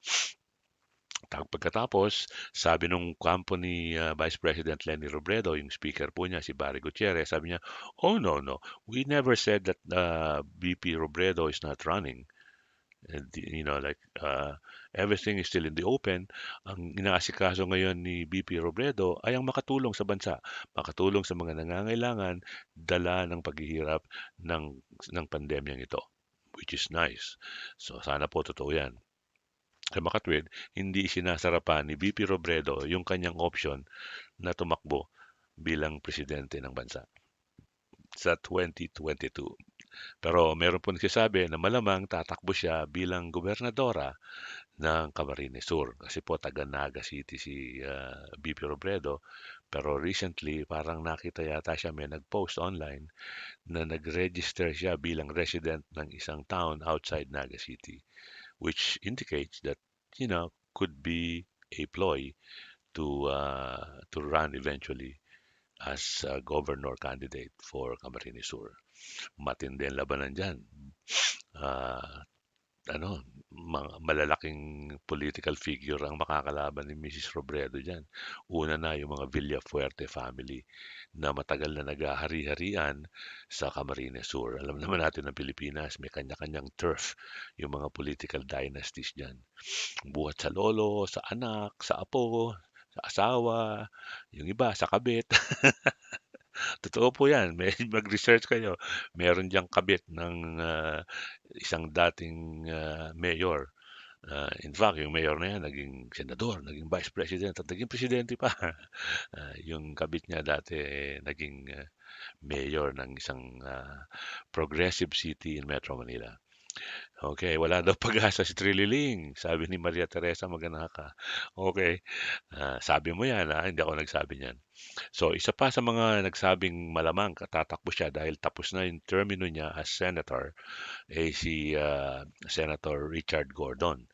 Pagkatapos, sabi nung kampo ni Vice President Leni Robredo, yung speaker po niya, si Barry Gutierrez, sabi niya, oh no, we never said that VP Robredo is not running. And, everything is still in the open. Ang inaasikaso ngayon ni BP Robredo ay ang makatulong sa bansa, makatulong sa mga nangangailangan, dala ng paghihirap ng pandemyang ito, which is nice. So sana po totoo yan. Sa makatwid, hindi sinasarapan ni BP Robredo yung kanyang option na tumakbo bilang presidente ng bansa sa 2022. Pero meron po nagsasabi na malamang tatakbo siya bilang gobernadora ng Camarines Sur. Kasi po taga Naga City si BP Robredo. Pero recently parang nakita yata siya may nag-post online na nag-register siya bilang resident ng isang town outside Naga City. Which indicates that, could be a ploy to run eventually as a governor candidate for Camarines Sur. Matindi ang labanan dyan. Malalaking political figure ang makakalaban ni Mrs. Robredo dyan. Una na yung mga Villafuerte family na matagal na naghahari-harian sa Camarines Sur. Alam naman natin ng Pilipinas, may kanya-kanyang turf yung mga political dynasties dyan. Buhat sa lolo, sa anak, sa apo, sa asawa, yung iba sa kabit. Totoo po yan. Mag-research kayo. Meron diyang kabit ng isang dating mayor. In fact, yung mayor na yan, naging senador, naging vice president, at naging presidente pa. Yung kabit niya dati, naging mayor ng isang progressive city in Metro Manila. Okay, wala daw pag-asa si Trililing, sabi ni Maria Teresa Maganaka. Okay, sabi mo yan, hindi ako nagsabi niyan. So, isa pa sa mga nagsabing malamang tatakbo siya dahil tapos na yung termino niya as senator, si Senator Richard Gordon,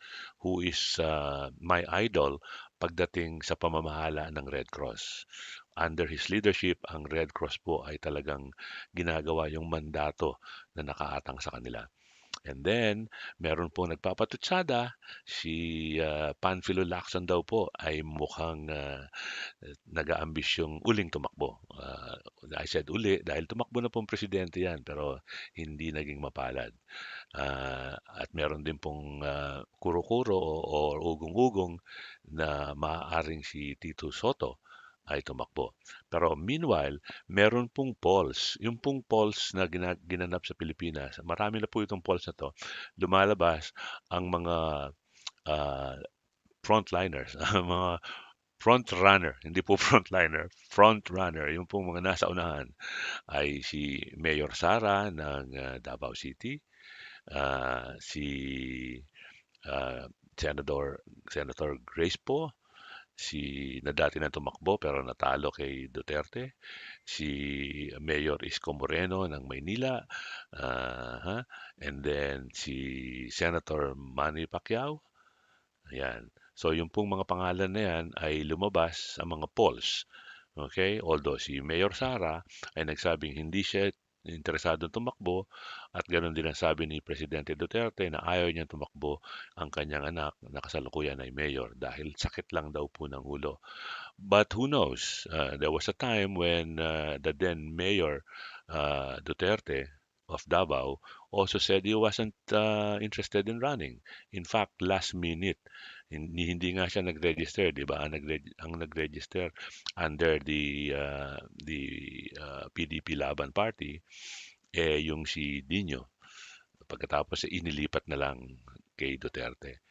who is my idol pagdating sa pamamahala ng Red Cross. Under his leadership, ang Red Cross po ay talagang ginagawa yung mandato na nakaatang sa kanila. And then, meron po nagpapatutsada, si Panfilo Lacson daw po ay mukhang nag-aambisyong uling tumakbo. I said uli dahil tumakbo na pong presidente yan pero hindi naging mapalad. At meron din pong kuro-kuro o ugong-ugong na maaaring si Tito Soto ay tumakbo. Pero meanwhile, meron pong polls. Yung pong polls na ginanap sa Pilipinas, marami na po itong polls na to, lumalabas ang mga ah, frontliners, ang mga front runner, hindi po frontliner, front runner, yung pong mga nasa unahan ay si Mayor Sara ng Davao City, si ah, Senator Grace po, na dati na tumakbo pero natalo kay Duterte, si Mayor Isko Moreno ng Maynila, and then si Senator Manny Pacquiao. Ayan. So yung pong mga pangalan na yan ay lumabas sa mga polls. Okay? Although si Mayor Sara ay nagsabing hindi siya interesado tumakbo at ganoon din ang sabi ni Presidente Duterte na ayaw niyang tumakbo ang kanyang anak na kasalukuyan ay mayor dahil sakit lang daw po ng ulo. But who knows? There was a time when the then Mayor Duterte of Davao also said he wasn't interested in running. In fact, last minute, hindi nga siya nag-register, di ba? Ang nag-register under the PDP Laban Party yung si Dino. Pagkatapos inilipat na lang kay Duterte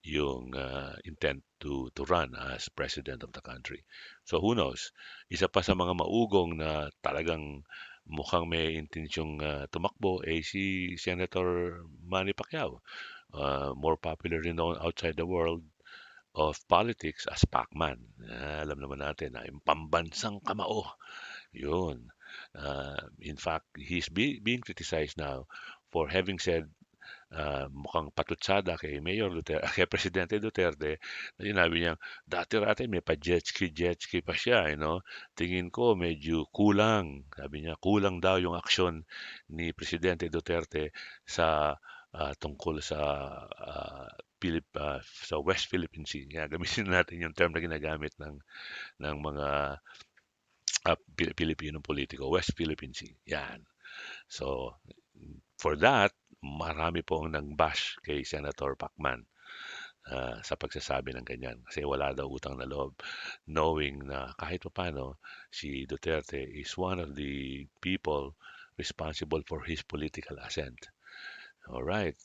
yung intent to run as president of the country. So who knows? Isa pa sa mga maugong na talagang mukhang may intensyong tumakbo ay si Senator Manny Pacquiao. More popularly known outside the world of politics as Pacman. Alam naman natin na yung pambansang kamao. Yun. In fact, being criticized now for having said mukhang patutsada kay Mayor Duterte, kay Presidente Duterte, na sinabi niya, dati-rati may jet ski pa siya, Tingin ko medyo kulang. Sabi niya, kulang daw yung aksyon ni Presidente Duterte sa tungkol sa sa West Philippine Sea. Gamitin natin yung term na ginagamit ng mga Pilipinong politiko, West Philippine Sea. Yan. So, for that, marami pong nang-bash kay Senator Pacman sa pagsasabi ng ganyan. Kasi wala daw utang na loob, knowing na kahit paano si Duterte is one of the people responsible for his political ascent. Alright,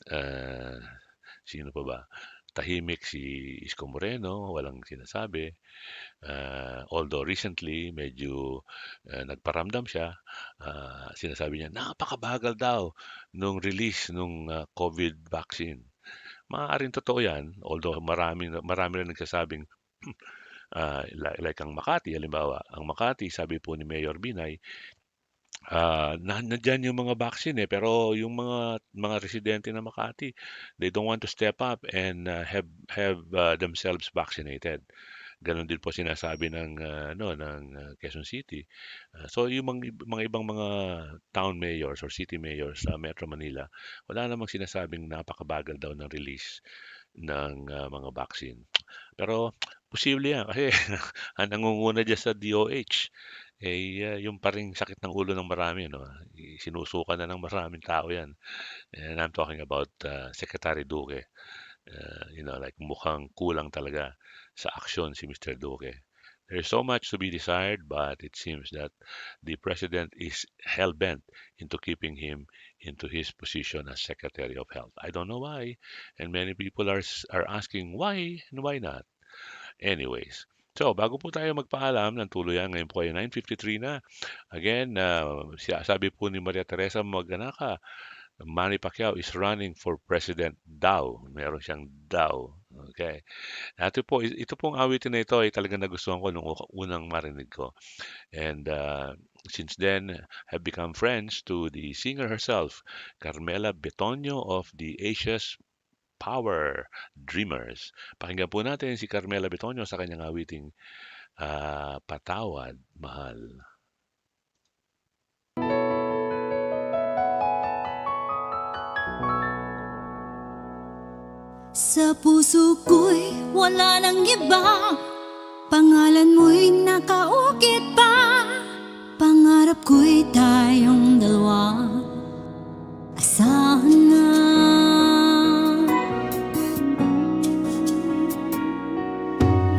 sino pa ba? Tahimik si Isko Moreno, walang sinasabi. Although recently, medyo nagparamdam siya, sinasabi niya, napakabagal daw nung release nung COVID vaccine. Maaaring totoo yan, although marami rin nagsasabing, like ang Makati, halimbawa, ang Makati, sabi po ni Mayor Binay, nandiyan yung mga vaccine pero yung mga residente ng Makati, they don't want to step up and have themselves vaccinated. Ganon din po sinasabi ng Quezon City. So yung mga ibang mga town mayors or city mayors sa Metro Manila, wala namang sinasabing napakabagal daw ng release ng mga vaccine. Pero posible yan kasi ang nangunguna dyan sa DOH yung pa ring sakit ng ulo ng marami, no? Sinusuka na ng maraming tao yan. And I'm talking about Secretary Duque. Like mukhang kulang talaga sa aksyon si Mr. Duque. There is so much to be desired, but it seems that the president is hell-bent into keeping him into his position as Secretary of Health. I don't know why, and many people are asking why and why not. Anyways, so bago po tayo magpaalam ng tuluyan, ngayon po ay 9:53 na. Again, sabi po ni Maria Teresa Maganaka, Manny Pacquiao is running for president daw. Meron siyang daw. Okay. Ito pong awitin na ito ay talagang nagustuhan ko nung unang marinig ko. And since then, have become friends to the singer herself, Carmela Betonyo of the Asia's Power Dreamers. Pakinggan po natin si Carmela Betonyo sa kanyang awiting Patawad, Mahal. Sa puso ko'y wala nang iba, pangalan mo'y nakaukit pa. Pangarap ko'y tayong dalawa, asahan na.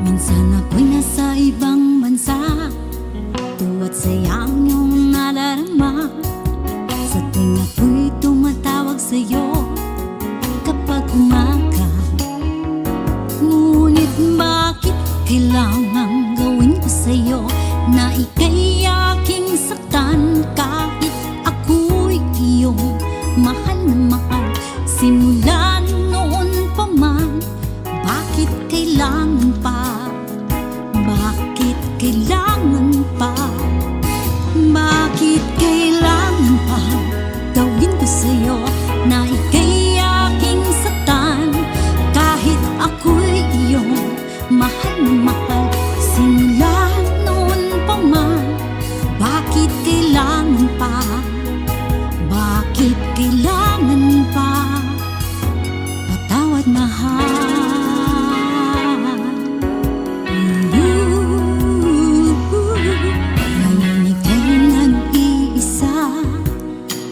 Minsan ako'y nasa ibang bansa, tuwa't sayang yung nadarama. Sa tuwing ako'y tumatawag sa'yo, kapag umaga, ngunit bakit kailangan gawin ko sa'yo na ika'y aking saktan kahit ako'y iyong mahal na mahal? Simula noon pa man, bakit kailangan pa? Bakit kailangan pa? Bakit kailangan pa gawin ko sa'yo na ika'y aking saktan kahit ako'y iyong mahal na mahal? Simula noon pa man, bakit kailangan pa? Bakit kailangan pa? Patawad, mahal. Ngayon ika'y nag-iisa,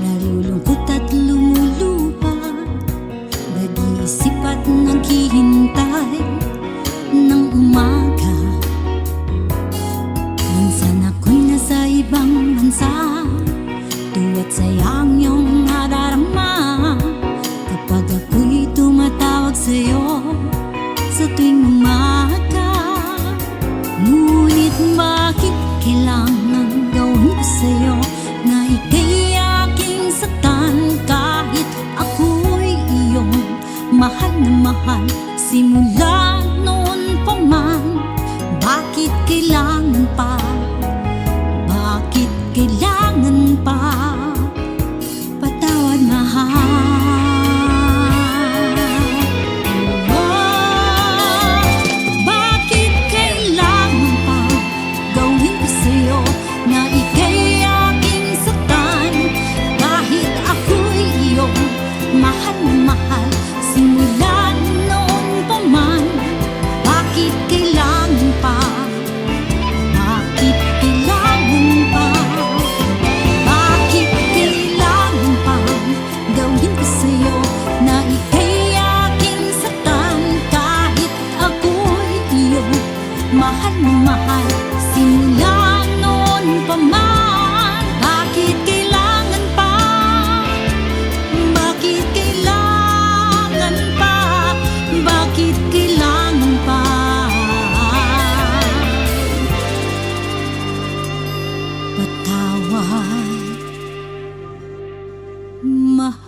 nalulungkot at lumulupa, nag-iisip at naghihintay ng umaga. Minsan ako'y nasa ibang bansa, tuwa't sayang yung nadarama. Kapag ako'y tumatawag sa'yo sa tuwing umaga, ngunit bakit kailangan gawin ko sa'yo na ika'y aking saktan kahit ako'y iyong mahal na mahal? Simula noon pa man, bakit kailangan pa? Bakit kailangan pa? Patawad, mahal. Bakit kailangan pa gawin ko sa'yo na ika'y aking saktan kahit ako'y iyong mahal na mahal? Simula noon pa man, bakit kailangan pa? Bakit kailangan pa? Bakit kailangan pa gawin ko sa'yo na ika'y aking saktan kahit ako'y iyong mahal na mahal? Simula noon pa man, bakit kailangan pa? Bakit kailangan pa? Bakit kailangan pa? Patawad, mahal.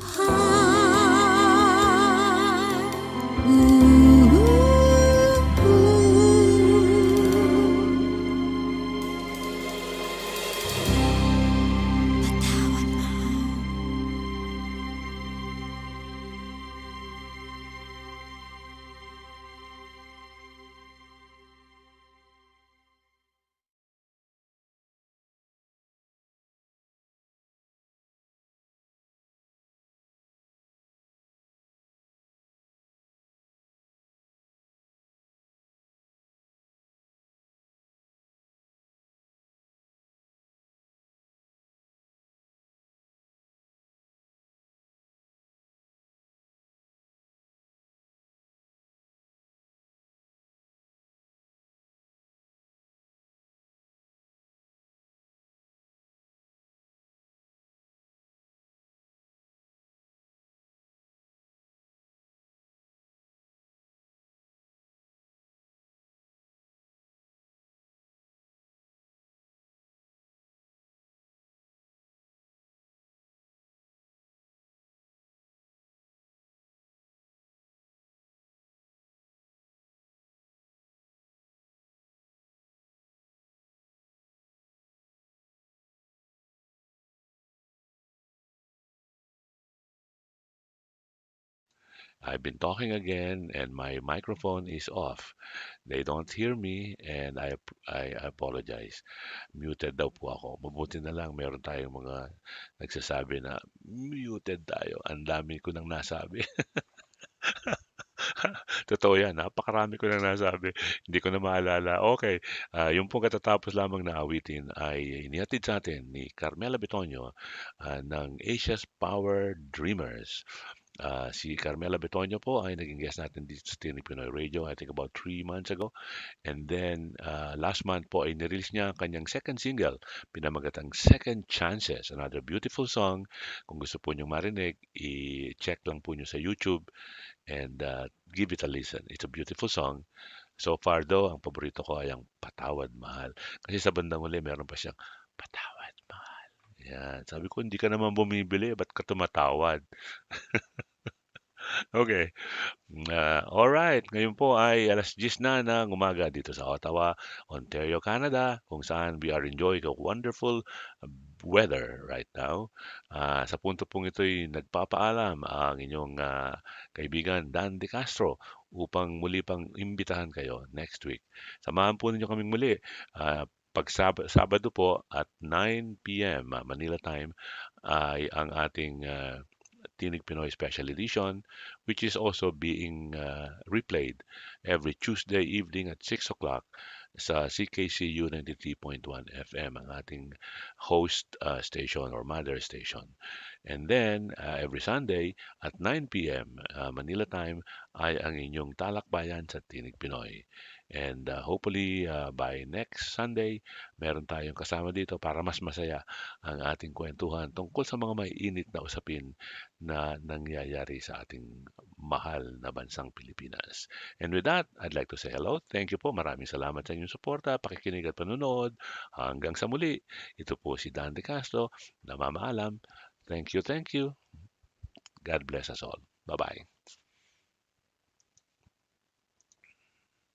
I've been talking again and my microphone is off. They don't hear me and I apologize. Muted daw po ako. Mabuti na lang meron tayong mga nagsasabi na muted tayo. Ang dami ko nang nasabi. Totoo yan, napakarami ko nang nasabi. Hindi ko na maalala. Okay, yung pong katatapos lamang na awitin ay inihatid sa atin ni Carmela Betonyo ng Asia's Power Dreamers. Si Carmela Betonyo po ay naging guest natin dito sa Tinig Pinoy Radio I think about 3 months ago. And then last month po ay nirelease niya ang kanyang second single, pinamagatang Second Chances, another beautiful song. Kung gusto po niyong marinig, i-check lang po niyo sa YouTube and give it a listen. It's a beautiful song. So far though, ang paborito ko ay ang Patawad Mahal. Kasi sa bandang huli, meron pa siyang Patawad Mahal. Yan. Sabi ko, hindi ka naman bumibili, ba't ka tumatawad? Okay. Alright, ngayon po ay alas 10 na ng umaga dito sa Ottawa, Ontario, Canada, kung saan we are enjoying a wonderful weather right now. Sa punto pong ito'y nagpapaalam ang inyong kaibigan Dan De Castro upang muli pang imbitahan kayo next week. Samahan po ninyo kaming muli pag Sabado po at 9 p.m. Manila time ay ang ating Tinig Pinoy Special Edition, which is also being replayed every Tuesday evening at 6 o'clock sa CKCU 93.1 FM, ang ating host station or mother station. And then, every Sunday at 9 p.m. Manila time ay ang inyong talakbayan sa Tinig Pinoy. And hopefully by next Sunday, meron tayong kasama dito para mas masaya ang ating kwentuhan tungkol sa mga may init na usapin na nangyayari sa ating mahal na bansang Pilipinas. And with that, I'd like to say hello. Thank you po. Maraming salamat sa inyong suporta, pakikinig at panunood. Hanggang sa muli, ito po si Dan De Castro, namamaalam. Thank you, thank you. God bless us all. Bye-bye.